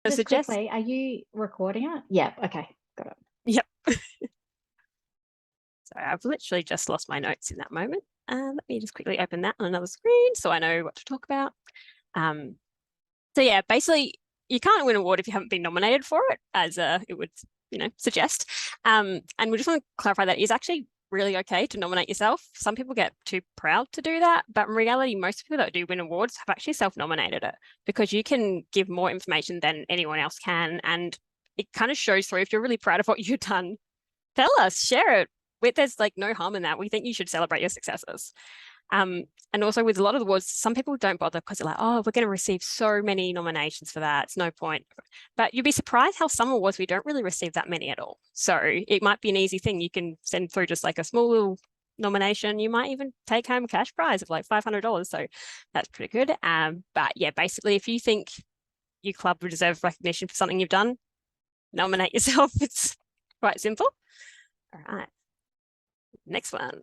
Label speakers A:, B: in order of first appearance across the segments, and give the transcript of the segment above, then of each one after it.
A: So
B: Just
A: suggest,
B: quickly, are you recording it? Yeah, okay, got it.
A: yep. So I've literally just lost my notes in that moment. Let me just quickly open that on another screen so I know what to talk about. Um, so yeah, basically you can't win an award if you haven't been nominated for it, as it would, suggest. And we just want to clarify that it's actually really okay to nominate yourself. Some people get too proud to do that, but in reality, most people that do win awards have actually self-nominated it because you can give more information than anyone else can. And it kind of shows through if you're really proud of what you've done, tell us, share it. There's like no harm in that. We think you should celebrate your successes. And also with a lot of the awards, some people don't bother because they're like, oh, we're going to receive so many nominations for that. It's no point. But you'd be surprised how some awards we don't really receive that many at all. So it might be an easy thing. You can send through just like a small little nomination. You might even take home a cash prize of like $500. So that's pretty good. But yeah, basically, if you think your club deserves recognition for something you've done, nominate yourself. It's quite simple. All right. Next one.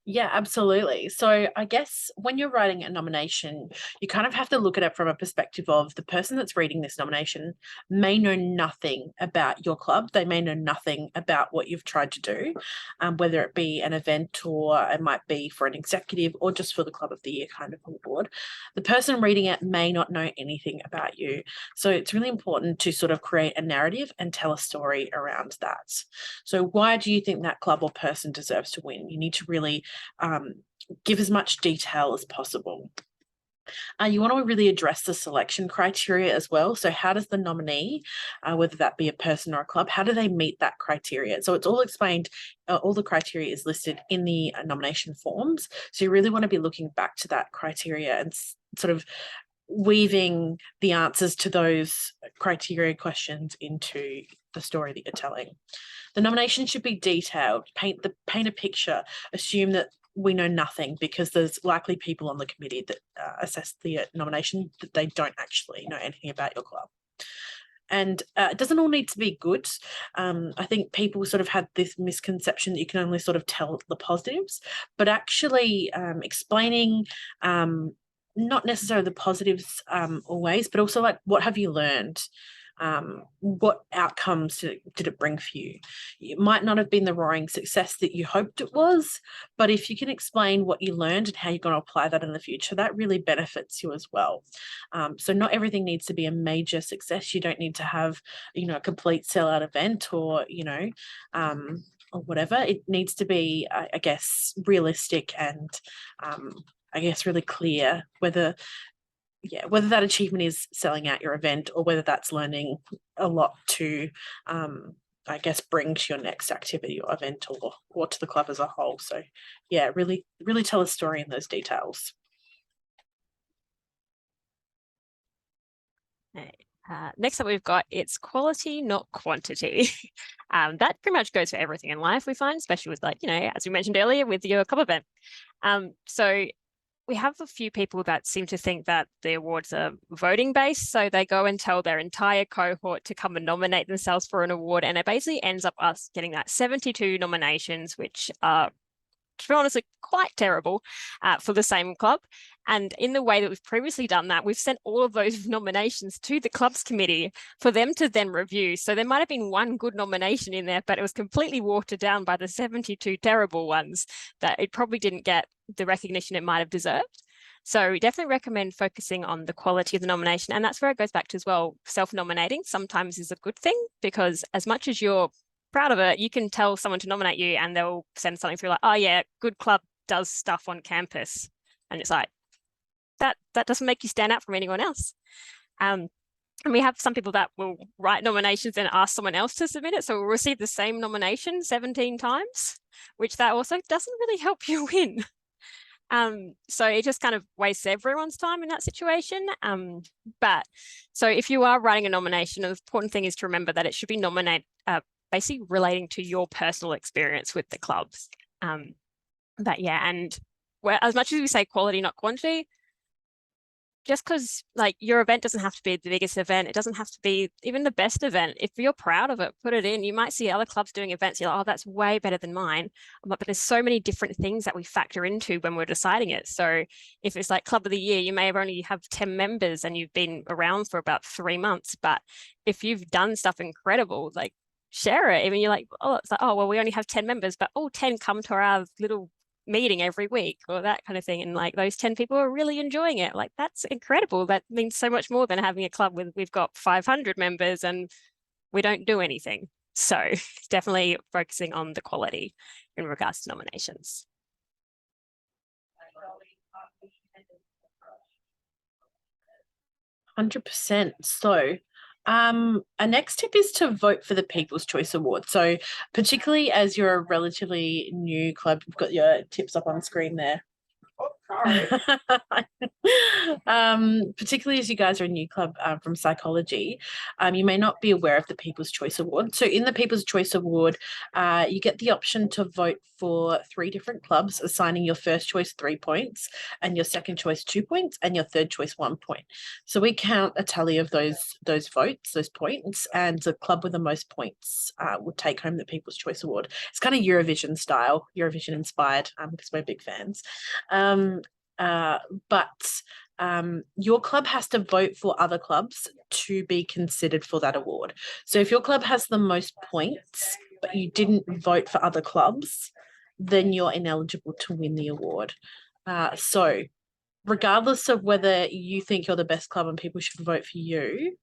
C: Yeah, absolutely. So I guess when you're writing a nomination, you kind of have to look at it from a perspective of the person that's reading this nomination may know nothing about your club. They may know nothing about what you've tried to do, whether it be an event or it might be for an executive or just for the Club of the Year kind of award. The person reading it may not know anything about you. So it's really important to sort of create a narrative and tell a story around that. So why do you think that club or person deserves to win? You need to really give as much detail as possible. You want to really address the selection criteria as well. So how does the nominee, whether that be a person or a club, how do they meet that criteria? So it's all explained, all the criteria is listed in the nomination forms. So you really want to be looking back to that criteria and sort of weaving the answers to those criteria questions into the story that you're telling. The nomination should be detailed, paint a picture, assume that we know nothing because there's likely people on the committee that assess the nomination that they don't actually know anything about your club. And it doesn't all need to be good. I think people sort of had this misconception that you can only sort of tell the positives, but actually explaining not necessarily the positives always, but also like what have you learned? What outcomes did it bring for you? It might not have been the roaring success that you hoped it was, but if you can explain what you learned and how you're going to apply that in the future, that really benefits you as well. So not everything needs to be a major success. You don't need to have, a complete sellout event or whatever. It needs to be, I guess, realistic and I guess really clear whether that achievement is selling out your event or whether that's learning a lot to I guess bring to your next activity or event or to the club as a whole. So yeah, really tell a story in those details.
A: Next up, we've got it's quality, not quantity. That pretty much goes for everything in life, we find, especially with as we mentioned earlier, with your club event. So we have a few people that seem to think that the awards are voting based. So they go and tell their entire cohort to come and nominate themselves for an award. And it basically ends up us getting that 72 nominations, which are, to be honest, quite terrible for the same club. And in the way that we've previously done that, we've sent all of those nominations to the clubs committee for them to then review. So there might have been one good nomination in there, but it was completely watered down by the 72 terrible ones that it probably didn't get the recognition it might have deserved. So we definitely recommend focusing on the quality of the nomination. And that's where it goes back to as well, self-nominating sometimes is a good thing because as much as you're proud of it, you can tell someone to nominate you and they'll send something through like, oh yeah, good club does stuff on campus. And it's like, that doesn't make you stand out from anyone else. And we have some people that will write nominations and ask someone else to submit it. So we'll receive the same nomination 17 times, which that also doesn't really help you win. So it just kind of wastes everyone's time in that situation. But so if you are writing a nomination, the important thing is to remember that it should be basically relating to your personal experience with the clubs. But yeah, and as much as we say quality, not quantity, just because like your event doesn't have to be the biggest event, it doesn't have to be even the best event. If you're proud of it, put it in. You might see other clubs doing events, you're like, oh, that's way better than mine. But there's so many different things that we factor into when we're deciding it. So if it's like club of the year, you may only have 10 members and you've been around for about 3 months. But if you've done stuff incredible, like share it. Even you're like, oh, it's like, oh, well, we only have 10 members, but all 10 come to our little meeting every week or that kind of thing, and like those 10 people are really enjoying it. Like that's incredible. That means so much more than having a club with we've got 500 members and we don't do anything. So definitely focusing on the quality in regards to nominations.
C: %. So our next tip is to vote for the People's Choice Award. So particularly as you're a relatively new club, you've got your tips up on screen there. Particularly as you guys are a new club from psychology, you may not be aware of the People's Choice Award. So in the People's Choice Award, you get the option to vote for 3 different clubs, assigning your first choice 3 points and your second choice 2 points and your third choice 1 point. So we count a tally of those votes, those points, and the club with the most points will take home the People's Choice Award. It's kind of Eurovision style, Eurovision inspired, because we're big fans. But your club has to vote for other clubs to be considered for that award. So if your club has the most points, but you didn't vote for other clubs, then you're ineligible to win the award. So regardless of whether you think you're the best club and people should vote for you,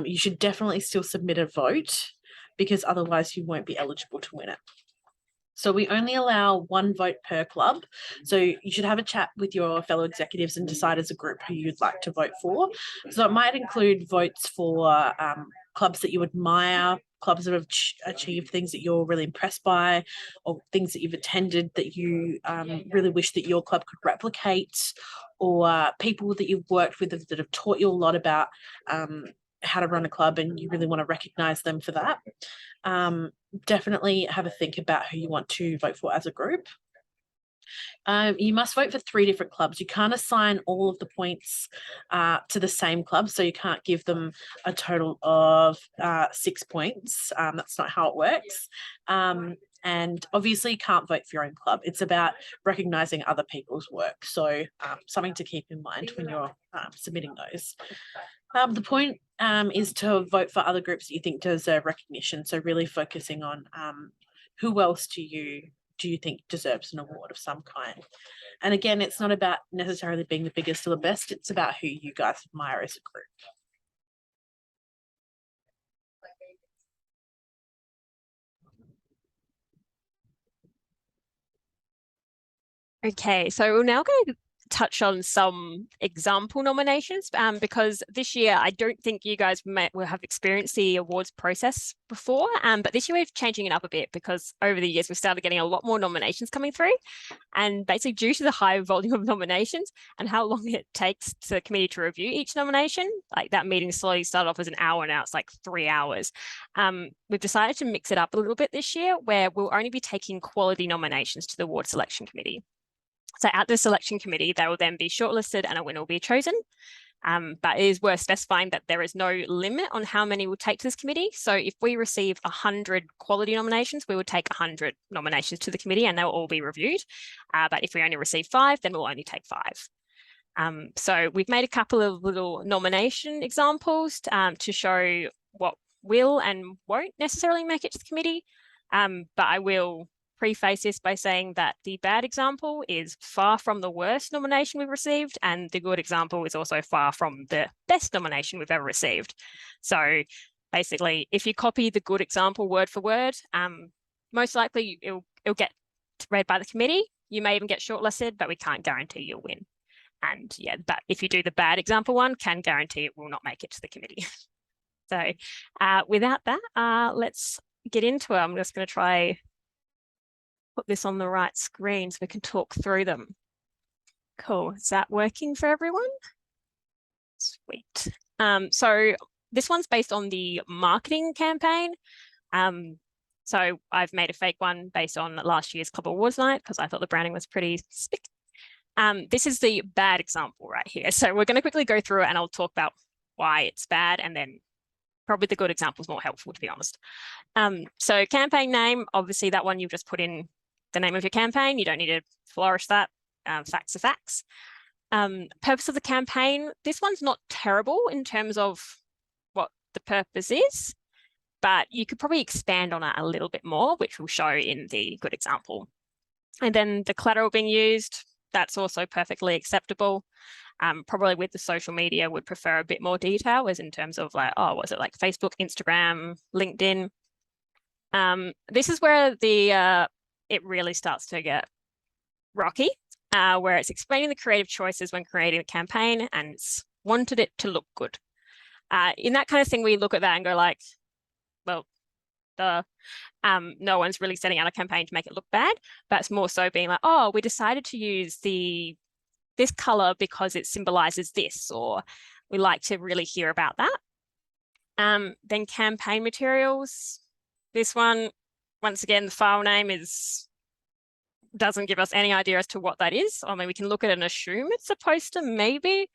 C: you should definitely still submit a vote, because otherwise you won't be eligible to win it. So we only allow 1 vote per club. So you should have a chat with your fellow executives and decide as a group who you'd like to vote for. So it might include votes for clubs that you admire, clubs that have achieved things that you're really impressed by, or things that you've attended that you really wish that your club could replicate, or people that you've worked with that have taught you a lot about how to run a club and you really want to recognize them for that. Definitely have a think about who you want to vote for as a group. You must vote for 3 different clubs. You can't assign all of the points to the same club, so you can't give them a total of 6 points. That's not how it works. And obviously you can't vote for your own club. It's about recognizing other people's work. So something to keep in mind when you're submitting those. The point is to vote for other groups that you think deserve recognition. So really focusing on who else do you think deserves an award of some kind. And again, it's not about necessarily being the biggest or the best. It's about who you guys admire as a group.
A: Okay, so we're now going to touch on some example nominations because this year I don't think you guys will have experienced the awards process before, but this year we're changing it up a bit because over the years we've started getting a lot more nominations coming through, and basically due to the high volume of nominations and how long it takes the committee to review each nomination, like that meeting slowly started off as an hour, now it's like 3 hours. We've decided to mix it up a little bit this year, where we'll only be taking quality nominations to the award selection committee. So at the selection committee, they will then be shortlisted and a winner will be chosen. But it is worth specifying that there is no limit on how many we'll take to this committee. So if we receive 100 quality nominations, we will take 100 nominations to the committee and they'll all be reviewed. But if we only receive 5, then we'll only take 5. So we've made a couple of little nomination examples to show what will and won't necessarily make it to the committee. But I will preface this by saying that the bad example is far from the worst nomination we've received, and the good example is also far from the best nomination we've ever received. So basically, if you copy the good example word for word, most likely it'll get read by the committee. You may even get shortlisted, but we can't guarantee you'll win. And yeah, but if you do the bad example one, can guarantee it will not make it to the committee. So without that, let's get into it. I'm just going to try put this on the right screen so we can talk through them. Cool. Is that working for everyone? Sweet. So this one's based on the marketing campaign. So I've made a fake one based on last year's Club Awards night because I thought the branding was pretty spick. This is the bad example right here. So we're going to quickly go through it and I'll talk about why it's bad, and then probably the good example is more helpful, to be honest. So campaign name, obviously that one you've just put in the name of your campaign. You don't need to flourish that. Facts are facts. Purpose of the campaign, this one's not terrible in terms of what the purpose is, but you could probably expand on it a little bit more, which we'll show in the good example. And then the collateral being used, that's also perfectly acceptable. Probably with the social media would prefer a bit more detail, as in terms of like, oh, was it like Facebook, Instagram, LinkedIn? This is where the it really starts to get rocky, where it's explaining the creative choices when creating a campaign and it's wanted it to look good. In that kind of thing, we look at that and go like, well, no one's really setting out a campaign to make it look bad, but it's more so being like, oh, we decided to use this color because it symbolizes this, or we like to really hear about that. Then campaign materials. This one, once again, the file name doesn't give us any idea as to what that is. I mean, we can look at it and assume it's a poster, maybe.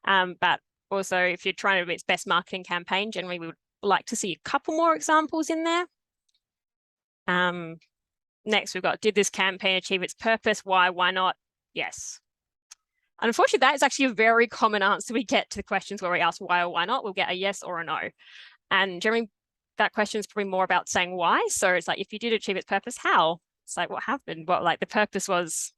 A: But also, if you're trying to do its best marketing campaign, generally we would like to see a couple more examples in there. Next, we've got, did this campaign achieve its purpose? Why not? Yes. Unfortunately, that is actually a very common answer we get to the questions where we ask why or why not. We'll get a yes or a no. And generally, that question is probably more about saying why. So it's like, if you did achieve its purpose, how? It's like, what happened? Well, like the purpose was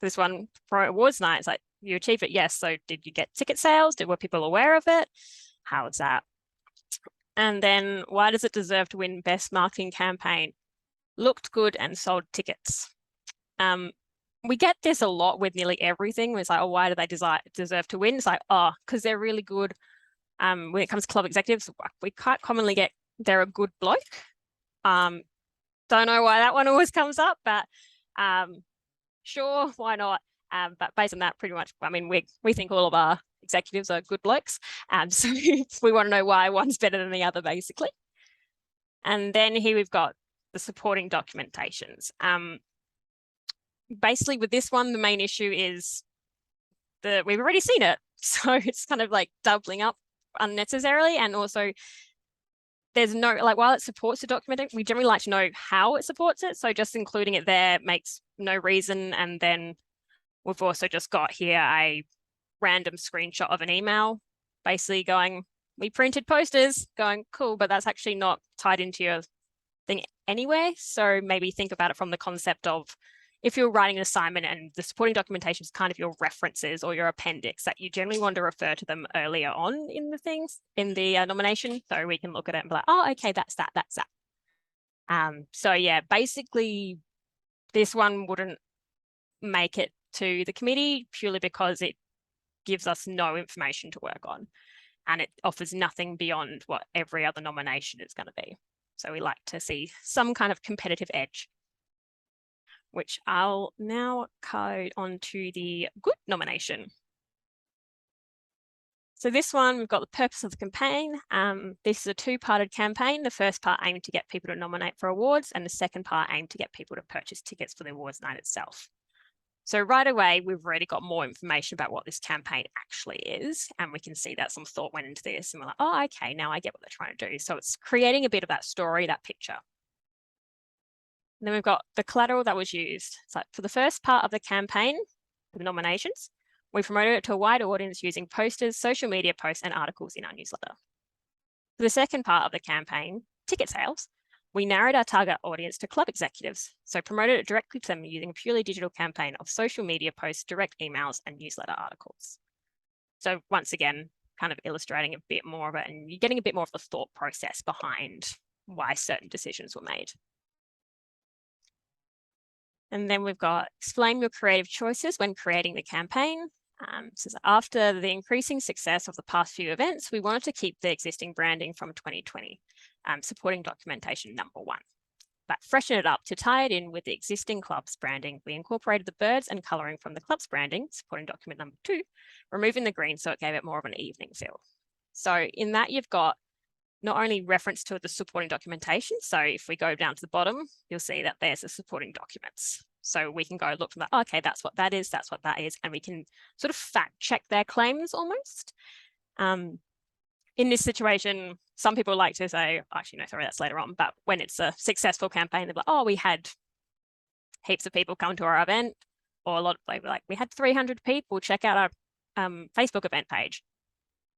A: this one for awards night. It's like, you achieved it, yes. So did you get ticket sales? Were people aware of it? How is that? And then why does it deserve to win best marketing campaign? Looked good and sold tickets. We get this a lot with nearly everything. It's like, oh, why do they deserve to win? It's like, oh, because they're really good. When it comes to club executives, we quite commonly get they're a good bloke. Don't know why that one always comes up, but sure, why not? But based on that, pretty much, I mean, we think all of our executives are good blokes. So we want to know why one's better than the other, basically. And then here we've got the supporting documentations. Basically, with this one, the main issue is that we've already seen it. So it's kind of like doubling up unnecessarily. And also, there's no, like, while it supports the documenting, we generally like to know how it supports it. So just including it there makes no reason. And then we've also just got here a random screenshot of an email, basically going, we printed posters, going, cool, but that's actually not tied into your thing anyway. So maybe think about it from the concept of, if you're writing an assignment and the supporting documentation is kind of your references or your appendix, that you generally want to refer to them earlier on in the things, in the nomination, so we can look at it and be like, oh, okay, that's that. So yeah, basically this one wouldn't make it to the committee purely because it gives us no information to work on and it offers nothing beyond what every other nomination is going to be. So we like to see some kind of competitive edge, which I'll now code onto the good nomination. So this one, we've got the purpose of the campaign. This is a two-parted campaign. The first part aimed to get people to nominate for awards, and the second part aimed to get people to purchase tickets for the awards night itself. So right away, we've already got more information about what this campaign actually is, and we can see that some thought went into this, and we're like, oh, okay, now I get what they're trying to do. So it's creating a bit of that story, that picture. And then we've got the collateral that was used. So for the first part of the campaign, for the nominations, we promoted it to a wide audience using posters, social media posts, and articles in our newsletter. For the second part of the campaign, ticket sales, we narrowed our target audience to club executives, so promoted it directly to them using a purely digital campaign of social media posts, direct emails, and newsletter articles. So once again, kind of illustrating a bit more of it, and you're getting a bit more of the thought process behind why certain decisions were made. And then we've got explain your creative choices when creating the campaign. So after the increasing success of the past few events, we wanted to keep the existing branding from 2020, supporting documentation number 1. But freshen it up to tie it in with the existing club's branding. We incorporated the birds and colouring from the club's branding, supporting document number 2, removing the green so it gave it more of an evening feel. So in that, you've got not only reference to the supporting documentation. So if we go down to the bottom, you'll see that there's the supporting documents. So we can go look from that, oh, okay, that's what that is, and we can sort of fact check their claims almost. In this situation, some people like to say, actually, no, sorry, that's later on, but when it's a successful campaign, they're like, oh, we had heaps of people come to our event, or a lot of like, we had 300 people check out our Facebook event page.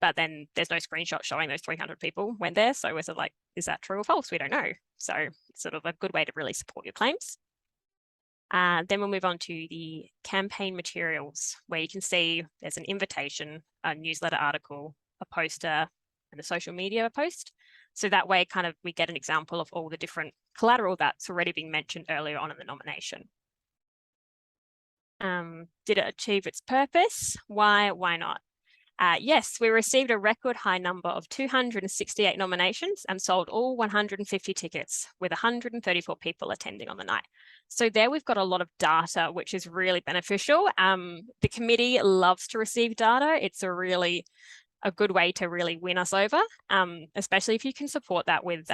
A: But then there's no screenshot showing those 300 people went there. So we're sort of like, is that true or false? We don't know. So it's sort of a good way to really support your claims. Then we'll move on to the campaign materials, where you can see there's an invitation, a newsletter article, a poster, and a social media post. So that way kind of we get an example of all the different collateral that's already been mentioned earlier on in the nomination. Did it achieve its purpose? Why not? Yes, we received a record high number of 268 nominations and sold all 150 tickets, with 134 people attending on the night. So there we've got a lot of data, which is really beneficial. The committee loves to receive data. It's a good way to really win us over, especially if you can support that with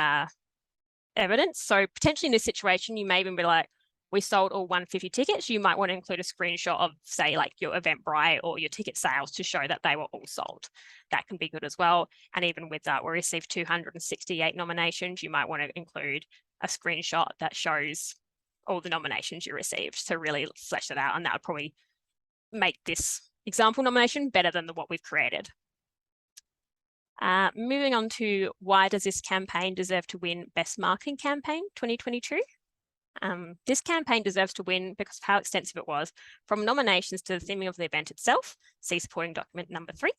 A: evidence. So potentially in this situation, you may even be like, we sold all 150 tickets. You might want to include a screenshot of, say, like your Eventbrite or your ticket sales to show that they were all sold. That can be good as well. And even with that, we received 268 nominations. You might want to include a screenshot that shows all the nominations you received to really flesh it out. And that would probably make this example nomination better than what we've created. Moving on to, why does this campaign deserve to win Best Marketing Campaign 2022? This campaign deserves to win because of how extensive it was, from nominations to the theming of the event itself. See supporting document number 3.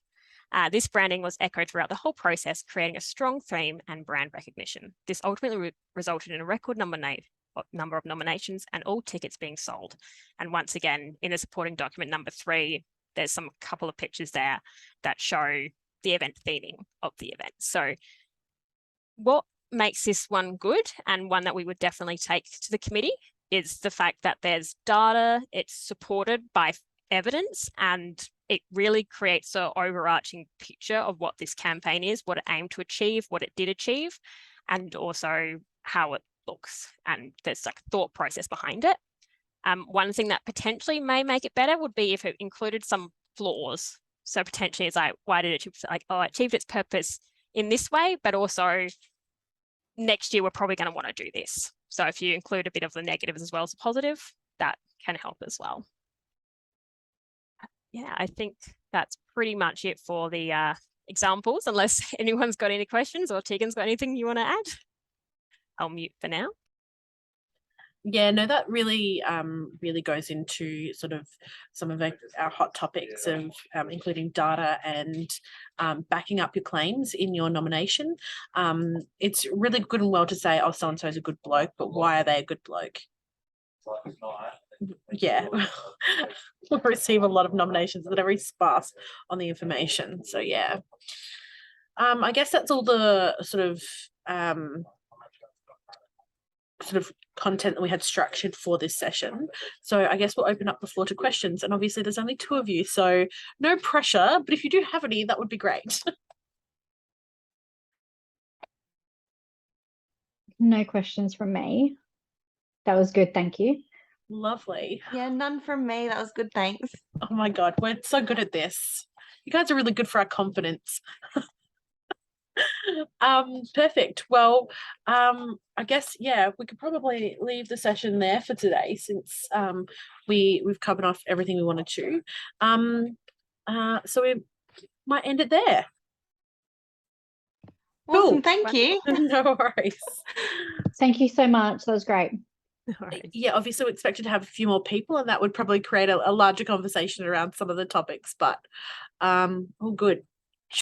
A: This branding was echoed throughout the whole process, creating a strong theme and brand recognition. This ultimately resulted in a record number of nominations and all tickets being sold. And once again, in the supporting document number 3, there's some couple of pictures there that show the event theming of the event. So what makes this one good, and one that we would definitely take to the committee, is the fact that there's data, it's supported by evidence, and it really creates an overarching picture of what this campaign is, what it aimed to achieve, what it did achieve, and also how it looks. And there's like a thought process behind it. One thing that potentially may make it better would be if it included some flaws. So potentially it's like, why did it achieve its purpose in this way, but also next year we're probably going to want to do this. So if you include a bit of the negatives as well as the positive, that can help as well. Yeah, I think that's pretty much it for the examples, unless anyone's got any questions or Tegan's got anything you want to add. I'll mute for now.
C: Yeah, no, that really really goes into sort of some of our hot topics of including data and backing up your claims in your nomination. It's really good and well to say, oh, so-and-so is a good bloke, but why are they a good bloke? Yeah, we receive a lot of nominations that are very sparse on the information. So yeah, I guess that's all the sort of content that we had structured for this session. So I guess we'll open up the floor to questions, and obviously there's only 2 of you, so no pressure, but if you do have any, that would be great.
B: No questions from me. That was good, thank you.
C: Lovely.
D: Yeah, none from me. That was good, thanks.
C: Oh my God, we're so good at this. You guys are really good for our confidence. Perfect. Well, I guess, yeah, we could probably leave the session there for today, since we've covered off everything we wanted to. So we might end it there.
D: Awesome,
C: Cool.
D: thank you.
C: No worries.
B: Thank you so much. That was great.
C: Yeah, obviously we expected to have a few more people, and that would probably create a larger conversation around some of the topics, but all good.